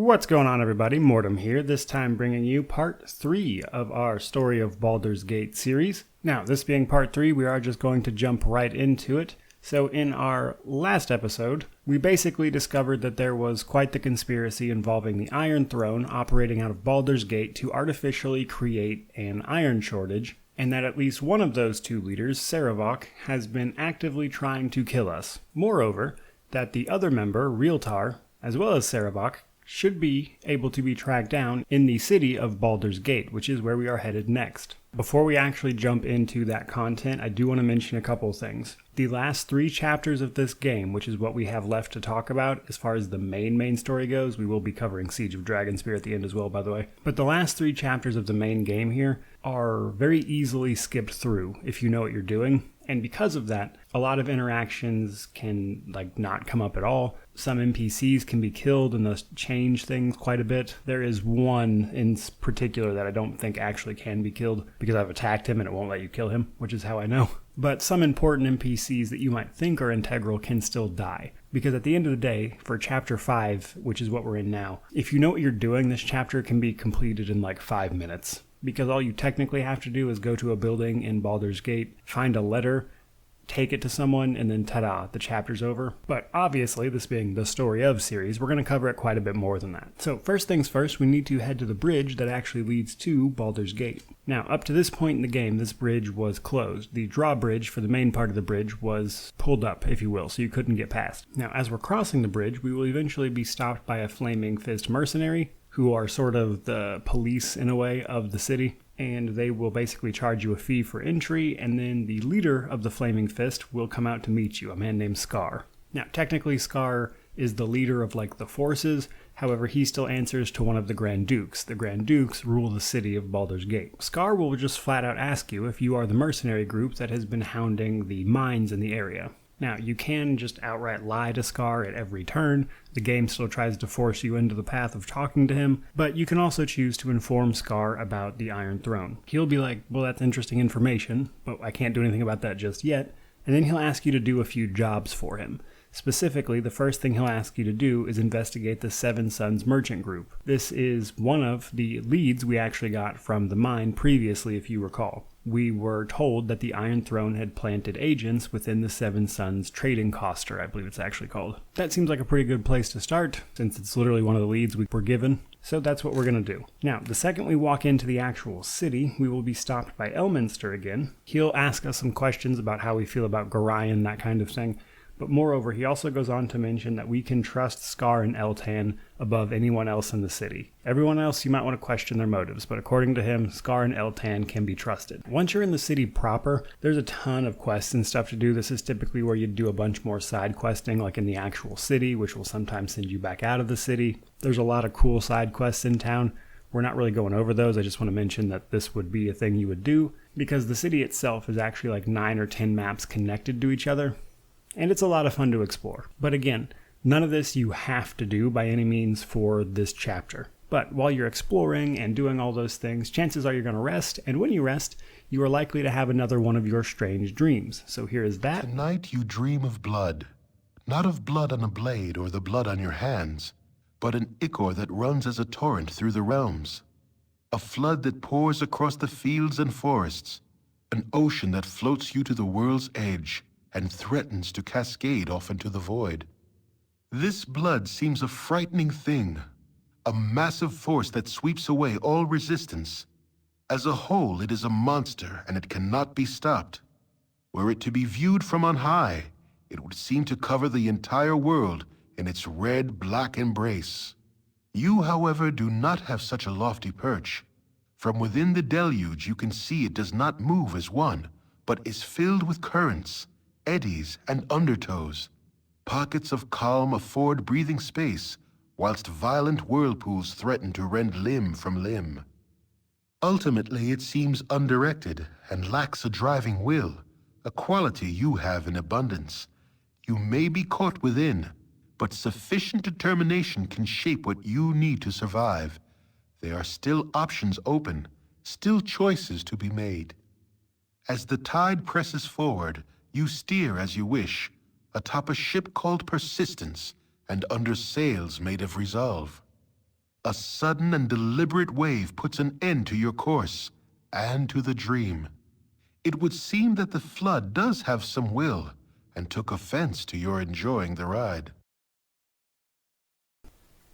What's going on, everybody? Mortem here, this time bringing you part 3 of our Story of Baldur's Gate series. Now, this being part 3, we are just going to jump right into it. So in our last episode, we basically discovered that there was quite the conspiracy involving the Iron Throne operating out of Baldur's Gate to artificially create an iron shortage, and that at least one of those two leaders, Sarevok, has been actively trying to kill us. Moreover, that the other member, Realtar, as well as Sarevok, should be able to be tracked down in the city of Baldur's Gate, which is where we are headed next. Before we actually jump into that content, I do want to mention a couple things. The last 3 chapters of this game, which is what we have left to talk about as far as the main story goes, we will be covering Siege of Dragonspear at the end as well, by the way. But the last 3 chapters of the main game here are very easily skipped through if you know what you're doing. And because of that, a lot of interactions can not come up at all. Some NPCs can be killed and thus change things quite a bit. There is one in particular that I don't think actually can be killed because I've attacked him and it won't let you kill him, which is how I know. But some important NPCs that you might think are integral can still die. Because at the end of the day, for Chapter 5, which is what we're in now, if you know what you're doing, this chapter can be completed in 5 minutes. Because all you technically have to do is go to a building in Baldur's Gate, find a letter, take it to someone, and then ta-da, the chapter's over. But obviously, this being the Story of series, we're going to cover it quite a bit more than that. So first things first, we need to head to the bridge that actually leads to Baldur's Gate. Now, up to this point in the game, this bridge was closed. The drawbridge for the main part of the bridge was pulled up, if you will, so you couldn't get past. Now, as we're crossing the bridge, we will eventually be stopped by a Flaming Fist mercenary, who are sort of the police, in a way, of the city, and they will basically charge you a fee for entry, and then the leader of the Flaming Fist will come out to meet you, a man named Scar. Now, technically, Scar is the leader of, the forces, however, he still answers to one of the Grand Dukes. The Grand Dukes rule the city of Baldur's Gate. Scar will just flat out ask you if you are the mercenary group that has been hounding the mines in the area. Now, you can just outright lie to Scar at every turn. The game still tries to force you into the path of talking to him, but you can also choose to inform Scar about the Iron Throne. He'll be like, well, that's interesting information, but I can't do anything about that just yet, and then he'll ask you to do a few jobs for him. Specifically, the first thing he'll ask you to do is investigate the Seven Sons Merchant Group. This is one of the leads we actually got from the mine previously, if you recall. We were told that the Iron Throne had planted agents within the Seven Sons Trading Coster, I believe it's actually called. That seems like a pretty good place to start, since it's literally one of the leads we were given. So that's what we're going to do. Now, the second we walk into the actual city, we will be stopped by Elminster again. He'll ask us some questions about how we feel about Gorion, that kind of thing. But moreover, he also goes on to mention that we can trust Scar and Eltan above anyone else in the city. Everyone else, you might want to question their motives, but according to him, Scar and Eltan can be trusted. Once you're in the city proper, there's a ton of quests and stuff to do. This is typically where you do a bunch more side questing, like in the actual city, which will sometimes send you back out of the city. There's a lot of cool side quests in town. We're not really going over those. I just want to mention that this would be a thing you would do, because the city itself is actually 9 or 10 maps connected to each other. And it's a lot of fun to explore. But again, none of this you have to do by any means for this chapter. But while you're exploring and doing all those things, chances are you're going to rest, and when you rest, you are likely to have another one of your strange dreams. So here is that. Tonight you dream of blood. Not of blood on a blade or the blood on your hands, but an ichor that runs as a torrent through the realms. A flood that pours across the fields and forests. An ocean that floats you to the world's edge and threatens to cascade off into the void. This blood seems a frightening thing, a massive force that sweeps away all resistance. As a whole, it is a monster, and it cannot be stopped. Were it to be viewed from on high, it would seem to cover the entire world in its red-black embrace. You, however, do not have such a lofty perch. From within the deluge, you can see it does not move as one, but is filled with currents, eddies, and undertows. Pockets of calm afford breathing space, whilst violent whirlpools threaten to rend limb from limb. Ultimately, it seems undirected and lacks a driving will, a quality you have in abundance. You may be caught within, but sufficient determination can shape what you need to survive. There are still options open, still choices to be made. As the tide presses forward, you steer as you wish, atop a ship called Persistence, and under sails made of resolve. A sudden and deliberate wave puts an end to your course, and to the dream. It would seem that the flood does have some will, and took offense to your enjoying the ride.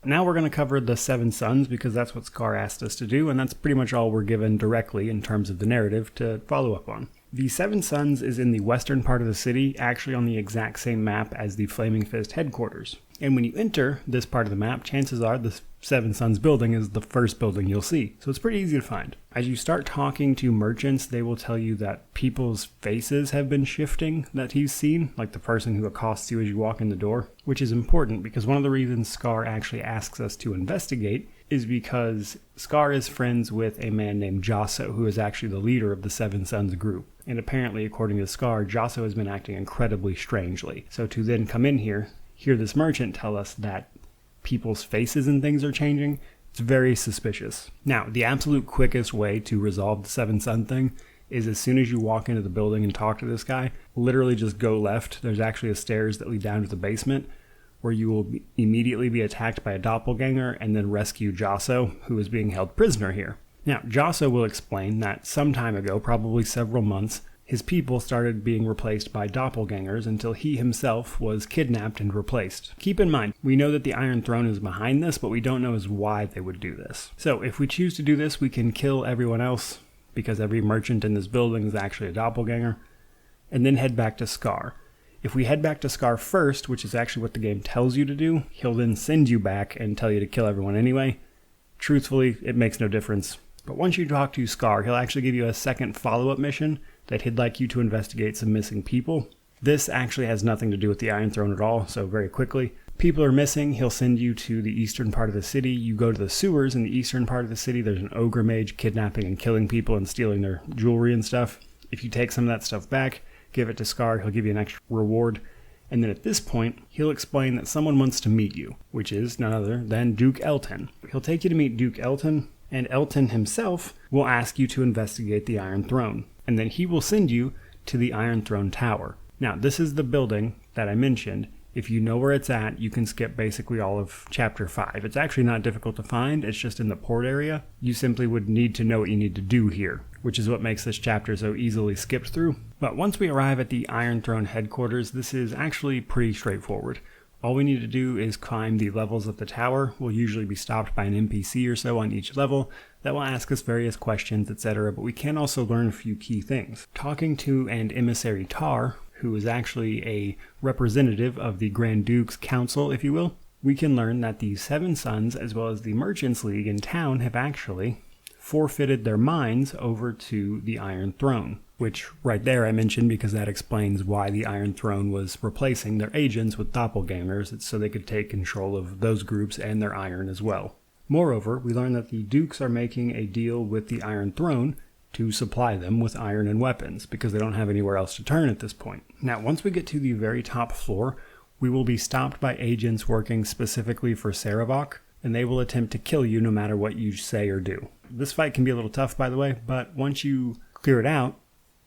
Now we're going to cover the Seven Sons because that's what Scar asked us to do, and that's pretty much all we're given directly in terms of the narrative to follow up on. The Seven Sons is in the western part of the city, actually on the exact same map as the Flaming Fist headquarters. And when you enter this part of the map, chances are the Seven Sons building is the first building you'll see, so it's pretty easy to find. As you start talking to merchants, they will tell you that people's faces have been shifting that he's seen, like the person who accosts you as you walk in the door, which is important because one of the reasons Scar actually asks us to investigate is because Scar is friends with a man named Josso, who is actually the leader of the Seven Sons group. And apparently, according to Scar, Josso has been acting incredibly strangely. So to then come in here, hear this merchant tell us that people's faces and things are changing, it's very suspicious. Now, the absolute quickest way to resolve the Seven Son thing is as soon as you walk into the building and talk to this guy, literally just go left. There's actually a stairs that lead down to the basement where you will immediately be attacked by a doppelganger and then rescue Josso, who is being held prisoner here. Now, Josso will explain that some time ago, probably several months, his people started being replaced by doppelgangers until he himself was kidnapped and replaced. Keep in mind, we know that the Iron Throne is behind this, but we don't know is why they would do this. So if we choose to do this, we can kill everyone else, because every merchant in this building is actually a doppelganger, and then head back to Scar. If we head back to Scar first, which is actually what the game tells you to do, he'll then send you back and tell you to kill everyone anyway. Truthfully, it makes no difference. But once you talk to Scar, he'll actually give you a second follow-up mission that he'd like you to investigate some missing people. This actually has nothing to do with the Iron Throne at all, so very quickly. People are missing, he'll send you to the eastern part of the city. You go to the sewers in the eastern part of the city. There's an ogre mage kidnapping and killing people and stealing their jewelry and stuff. If you take some of that stuff back, give it to Scar, he'll give you an extra reward. And then at this point, he'll explain that someone wants to meet you, which is none other than Duke Elton. He'll take you to meet Duke Elton, and Elton himself will ask you to investigate the Iron Throne. And then he will send you to the Iron Throne Tower. Now, this is the building that I mentioned. If you know where it's at, you can skip basically all of Chapter 5. It's actually not difficult to find, it's just in the port area. You simply would need to know what you need to do here, which is what makes this chapter so easily skipped through. But once we arrive at the Iron Throne headquarters, this is actually pretty straightforward. All we need to do is climb the levels of the tower. We'll usually be stopped by an NPC or so on each level that will ask us various questions, etc., but we can also learn a few key things. Talking to an emissary Tar, who is actually a representative of the Grand Duke's Council, if you will, we can learn that the Seven Sons, as well as the Merchants League in town, have actually forfeited their mines over to the Iron Throne, which right there I mentioned because that explains why the Iron Throne was replacing their agents with doppelgangers. It's so they could take control of those groups and their iron as well. Moreover, we learn that the Dukes are making a deal with the Iron Throne to supply them with iron and weapons because they don't have anywhere else to turn at this point. Now, once we get to the very top floor, we will be stopped by agents working specifically for Sarevok, and they will attempt to kill you no matter what you say or do. This fight can be a little tough, by the way, but once you clear it out,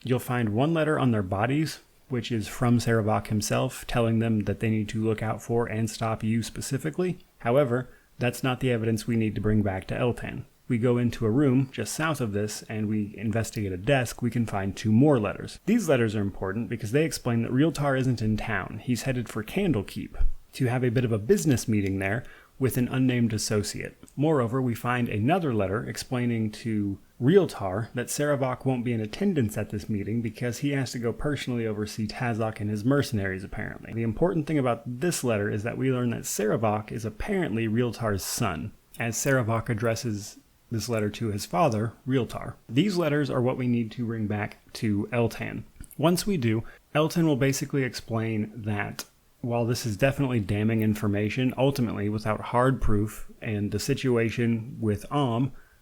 you'll find one letter on their bodies, which is from Sarevok himself, telling them that they need to look out for and stop you specifically. However, that's not the evidence we need to bring back to Eltan. We go into a room just south of this and we investigate a desk, we can find 2 more letters. These letters are important because they explain that Realtar isn't in town. He's headed for Candlekeep to have a bit of a business meeting there with an unnamed associate. Moreover, we find another letter explaining to Realtar that Sarevok won't be in attendance at this meeting because he has to go personally oversee Tazok and his mercenaries, apparently. The important thing about this letter is that we learn that Sarevok is apparently Realtar's son, as Sarevok addresses this letter to his father, Realtar. These letters are what we need to bring back to Eltan. Once we do, Eltan will basically explain that while this is definitely damning information, ultimately, without hard proof and the situation with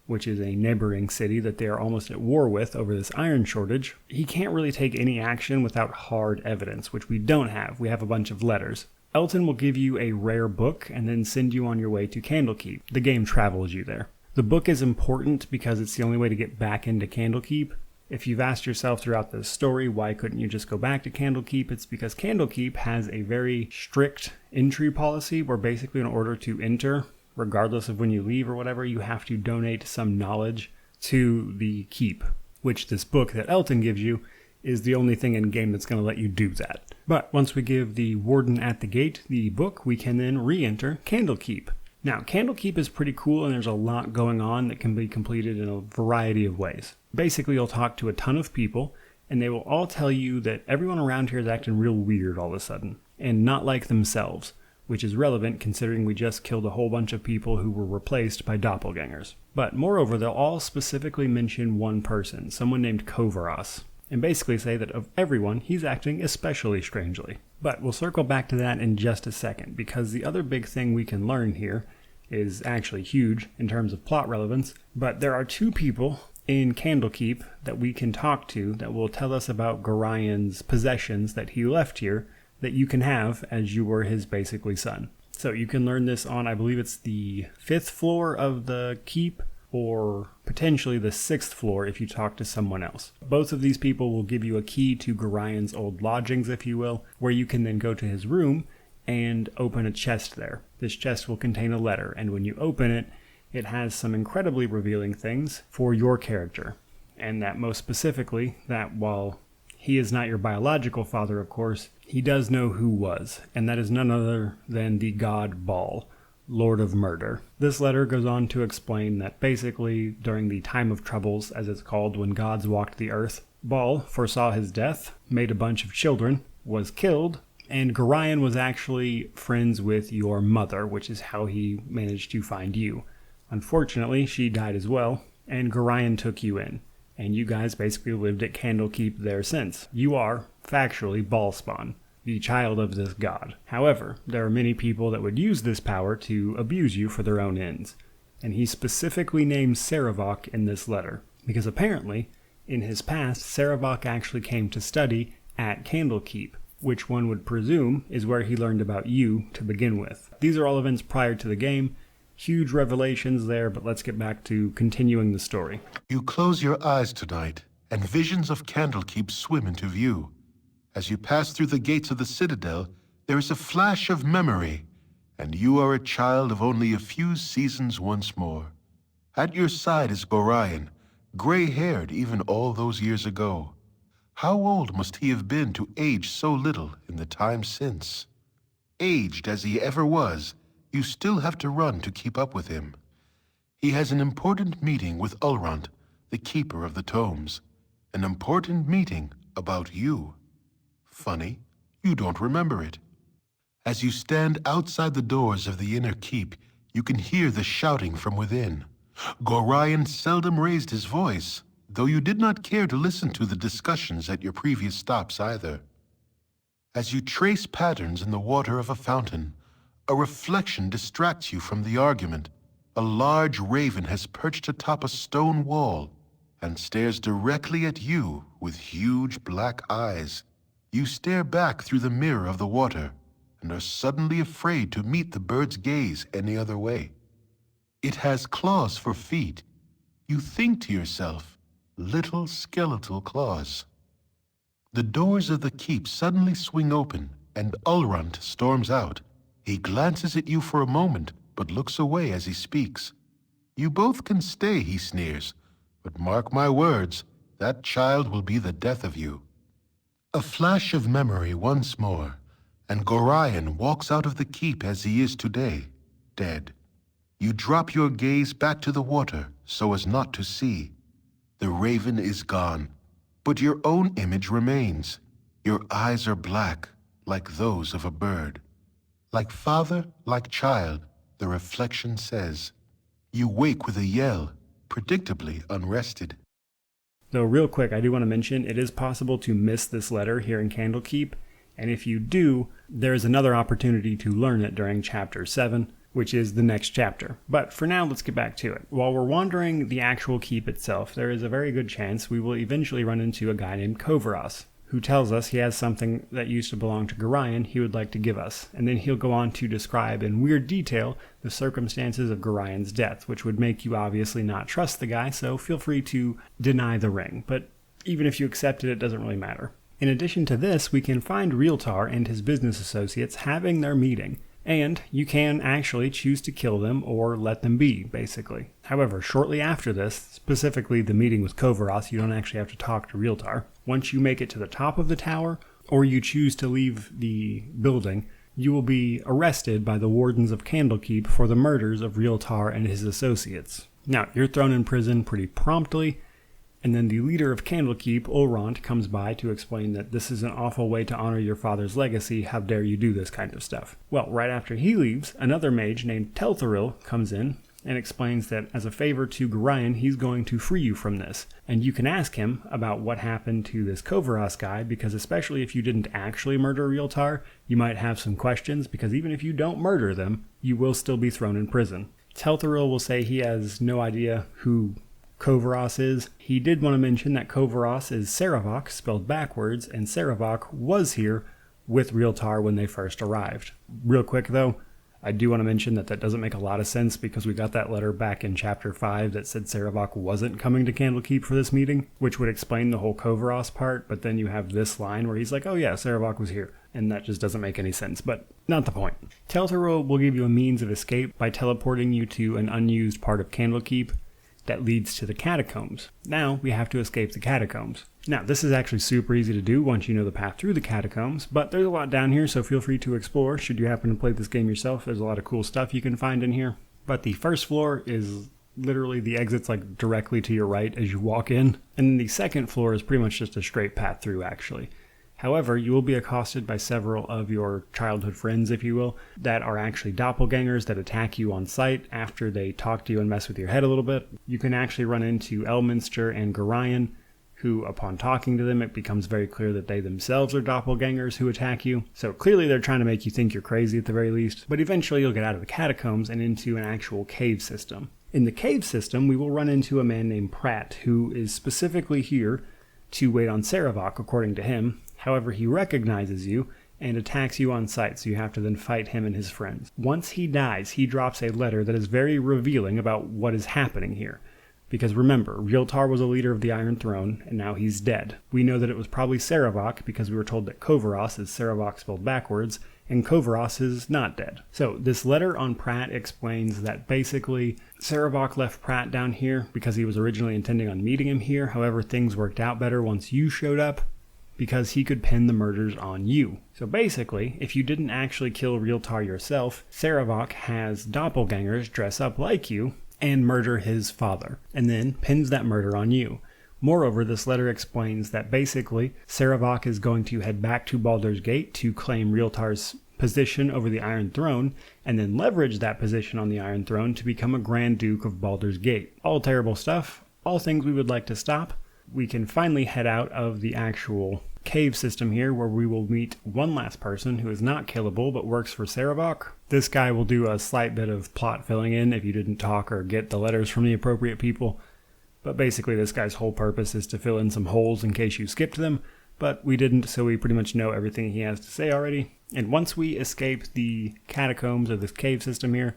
which is a neighboring city that they are almost at war with over this iron shortage, he can't really take any action without hard evidence, which we don't have. We have a bunch of letters. Eltan will give you a rare book and then send you on your way to Candlekeep. The game travels you there. The book is important because it's the only way to get back into Candlekeep. If you've asked yourself throughout the story, why couldn't you just go back to Candlekeep? It's because Candlekeep has a very strict entry policy where basically in order to enter, regardless of when you leave or whatever, you have to donate some knowledge to the keep, which this book that Elton gives you is the only thing in game that's going to let you do that. But once we give the warden at the gate the book, we can then re-enter Candlekeep. Now, Candlekeep is pretty cool, and there's a lot going on that can be completed in a variety of ways. Basically, you'll talk to a ton of people, and they will all tell you that everyone around here is acting real weird all of a sudden, and not like themselves, which is relevant considering we just killed a whole bunch of people who were replaced by doppelgangers. But moreover, they'll all specifically mention one person, someone named Kovaras, and basically say that of everyone, he's acting especially strangely. But we'll circle back to that in just a second, because the other big thing we can learn here is actually huge in terms of plot relevance, but there are two people in Candlekeep that we can talk to that will tell us about Gorian's possessions that he left here that you can have as you were his basically son. So you can learn this on, I believe it's the 5th floor of the keep, or potentially the 6th floor if you talk to someone else. Both of these people will give you a key to Gorian's old lodgings, if you will, where you can then go to his room and open a chest there. This chest will contain a letter, and when you open it, it has some incredibly revealing things for your character. And that most specifically, that while he is not your biological father, of course, he does know who was, and that is none other than the god Baal, Lord of Murder. This letter goes on to explain that basically, during the time of troubles, as it's called, when gods walked the earth, Baal foresaw his death, made a bunch of children, was killed, and Gorian was actually friends with your mother, which is how he managed to find you. Unfortunately, she died as well, and Gorian took you in, and you guys basically lived at Candlekeep there since. You are, factually, Baalspawn, the child of this god. However, there are many people that would use this power to abuse you for their own ends, and he specifically names Sarevok in this letter, because apparently, in his past, Sarevok actually came to study at Candlekeep, which one would presume is where he learned about you to begin with. These are all events prior to the game. Huge revelations there, but let's get back to continuing the story. You close your eyes tonight, and visions of Candlekeep swim into view. As you pass through the gates of the citadel, there is a flash of memory, and you are a child of only a few seasons once more. At your side is Gorian, gray-haired even all those years ago. How old must he have been to age so little in the time since? Aged as he ever was, you still have to run to keep up with him. He has an important meeting with Ulrond, the keeper of the tomes. An important meeting about you. Funny, you don't remember it. As you stand outside the doors of the inner keep, you can hear the shouting from within. Gorian seldom raised his voice, though you did not care to listen to the discussions at your previous stops either. As you trace patterns in the water of a fountain, a reflection distracts you from the argument. A large raven has perched atop a stone wall and stares directly at you with huge black eyes. You stare back through the mirror of the water and are suddenly afraid to meet the bird's gaze any other way. It has claws for feet. You think to yourself, little skeletal claws. The doors of the keep suddenly swing open and Ulrond storms out. He glances at you for a moment, but looks away as he speaks. You both can stay, he sneers, but mark my words, that child will be the death of you. A flash of memory once more, and Gorian walks out of the keep as he is today, dead. You drop your gaze back to the water so as not to see. The raven is gone, but your own image remains. Your eyes are black, like those of a bird. Like father, like child, the reflection says. You wake with a yell, predictably unrested. Though real quick, I do want to mention, it is possible to miss this letter here in Candlekeep, and if you do, there is another opportunity to learn it during Chapter 7, which is the next chapter. But for now, let's get back to it. While we're wandering the actual keep itself, there is a very good chance we will eventually run into a guy named Kovaras, who tells us he has something that used to belong to Gorian he would like to give us, and then he'll go on to describe in weird detail the circumstances of Gorian's death, which would make you obviously not trust the guy, so feel free to deny the ring, but even if you accept it, it doesn't really matter. In addition to this, we can find Realtar and his business associates having their meeting, And you can actually choose to kill them or let them be, basically. However, shortly after this, specifically the meeting with Kovaros, you don't actually have to talk to Realtar. Once you make it to the top of the tower, or you choose to leave the building, you will be arrested by the wardens of Candlekeep for the murders of Realtar and his associates. Now, you're thrown in prison pretty promptly, and then the leader of Candlekeep, Ulrond, comes by to explain that this is an awful way to honor your father's legacy. How dare you do this kind of stuff? Well, right after he leaves, another mage named Teltharil comes in and explains that as a favor to Gorion, he's going to free you from this. And you can ask him about what happened to this Kovaros guy, because especially if you didn't actually murder Realtar, you might have some questions, because even if you don't murder them, you will still be thrown in prison. Teltharil will say he has no idea who Kovaros is. He did want to mention that Kovaros is Sarevok, spelled backwards, and Sarevok was here with Realtar when they first arrived. Real quick though, I do want to mention that doesn't make a lot of sense, because we got that letter back in chapter 5 that said Sarevok wasn't coming to Candlekeep for this meeting, which would explain the whole Kovaros part, but then you have this line where he's like, oh yeah, Sarevok was here, and that just doesn't make any sense, but not the point. Teltharil will give you a means of escape by teleporting you to an unused part of Candlekeep that leads to the catacombs. Now we have to escape the catacombs. Now this is actually super easy to do once you know the path through the catacombs, but there's a lot down here, so feel free to explore should you happen to play this game yourself. There's a lot of cool stuff you can find in here. But the first floor is literally the exit's like directly to your right as you walk in, and then the second floor is pretty much just a straight path through actually. However, you will be accosted by several of your childhood friends, if you will, that are actually doppelgangers that attack you on sight after they talk to you and mess with your head a little bit. You can actually run into Elminster and Gorion, who, upon talking to them, it becomes very clear that they themselves are doppelgangers who attack you. So clearly they're trying to make you think you're crazy at the very least, but eventually you'll get out of the catacombs and into an actual cave system. In the cave system, we will run into a man named Pratt, who is specifically here to wait on Sarevok, according to him. However, he recognizes you and attacks you on sight, so you have to then fight him and his friends. Once he dies, he drops a letter that is very revealing about what is happening here. Because remember, Realtar was a leader of the Iron Throne, and now he's dead. We know that it was probably Sarevok, because we were told that Kovaros is Sarevok spelled backwards, and Kovaros is not dead. So this letter on Pratt explains that basically Sarevok left Pratt down here because he was originally intending on meeting him here. However, things worked out better once you showed up, because he could pin the murders on you. So basically, if you didn't actually kill Realtar yourself, Sarevok has doppelgangers dress up like you and murder his father, and then pins that murder on you. Moreover, this letter explains that basically Sarevok is going to head back to Baldur's Gate to claim Realtar's position over the Iron Throne, and then leverage that position on the Iron Throne to become a Grand Duke of Baldur's Gate. All terrible stuff, all things we would like to stop. We can finally head out of the actual cave system here, where we will meet one last person who is not killable but works for Sarevok. This guy will do a slight bit of plot filling in if you didn't talk or get the letters from the appropriate people. But basically this guy's whole purpose is to fill in some holes in case you skipped them, but we didn't, so we pretty much know everything he has to say already. And once we escape the catacombs of this cave system here,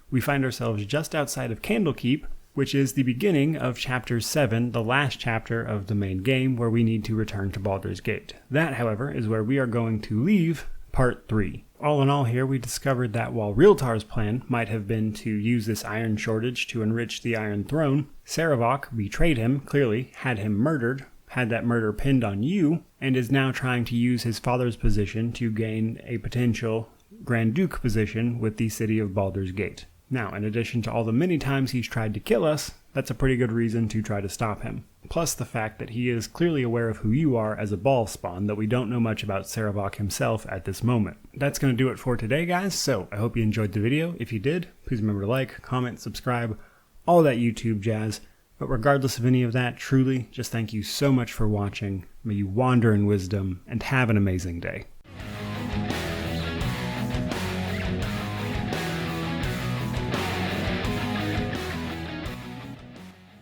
we find ourselves just outside of Candlekeep, which is the beginning of Chapter 7, the last chapter of the main game, where we need to return to Baldur's Gate. That, however, is where we are going to leave Part 3. All in all here, we discovered that while Realtar's plan might have been to use this iron shortage to enrich the Iron Throne, Sarevok betrayed him, clearly, had him murdered, had that murder pinned on you, and is now trying to use his father's position to gain a potential Grand Duke position with the city of Baldur's Gate. Now, in addition to all the many times he's tried to kill us, that's a pretty good reason to try to stop him. Plus the fact that he is clearly aware of who you are as a ball spawn, that we don't know much about Sarevok himself at this moment. That's going to do it for today, guys, so I hope you enjoyed the video. If you did, please remember to like, comment, subscribe, all that YouTube jazz. But regardless of any of that, truly, just thank you so much for watching. May you wander in wisdom, and have an amazing day.